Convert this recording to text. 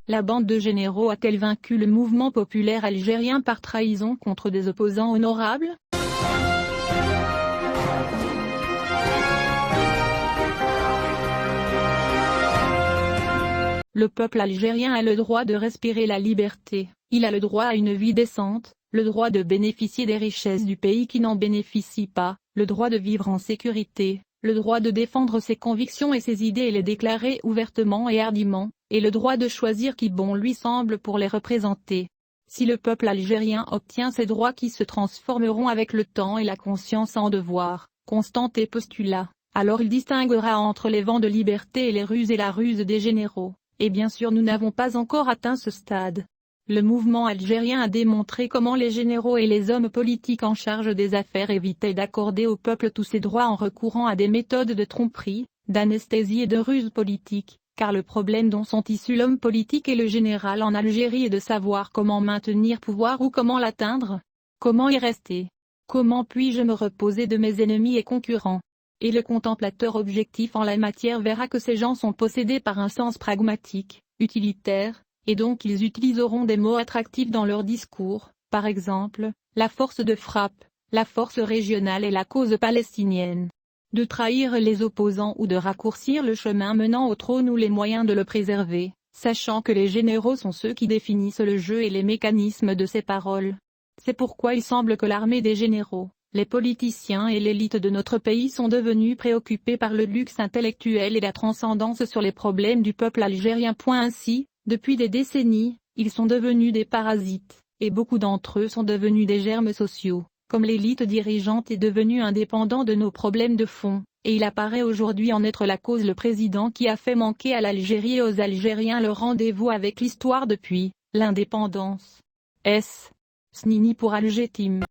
La bande de généraux a-t-elle vaincu le mouvement populaire algérien par trahison contre des opposants honorables? Le peuple algérien a le droit de respirer la liberté, il a le droit à une vie décente, le droit de bénéficier des richesses du pays qui n'en bénéficient pas, le droit de vivre en sécurité, le droit de défendre ses convictions et ses idées et les déclarer ouvertement et hardiment, et le droit de choisir qui bon lui semble pour les représenter. Si le peuple algérien obtient ces droits qui se transformeront avec le temps et la conscience en devoir, constante et postulat, alors il distinguera entre les vents de liberté et les ruses et la ruse des généraux. Et bien sûr nous n'avons pas encore atteint ce stade. Le mouvement algérien a démontré comment les généraux et les hommes politiques en charge des affaires évitaient d'accorder au peuple tous ses droits en recourant à des méthodes de tromperie, d'anesthésie et de ruse politique, car le problème dont sont issus l'homme politique et le général en Algérie est de savoir comment maintenir pouvoir ou comment l'atteindre. Comment y rester? Comment puis-je me reposer de mes ennemis et concurrents? Et le contemplateur objectif en la matière verra que ces gens sont possédés par un sens pragmatique, utilitaire, et donc ils utiliseront des mots attractifs dans leur discours, par exemple, la force de frappe, la force régionale et la cause palestinienne. De trahir les opposants ou de raccourcir le chemin menant au trône ou les moyens de le préserver, sachant que les généraux sont ceux qui définissent le jeu et les mécanismes de ces paroles. C'est pourquoi il semble que l'armée des généraux, les politiciens et l'élite de notre pays sont devenus préoccupés par le luxe intellectuel et la transcendance sur les problèmes du peuple algérien. Ainsi, depuis des décennies, ils sont devenus des parasites, et beaucoup d'entre eux sont devenus des germes sociaux, comme l'élite dirigeante est devenue indépendante de nos problèmes de fond, et il apparaît aujourd'hui en être la cause le président qui a fait manquer à l'Algérie et aux Algériens le rendez-vous avec l'histoire depuis l'indépendance. S. Snini pour Alger Team.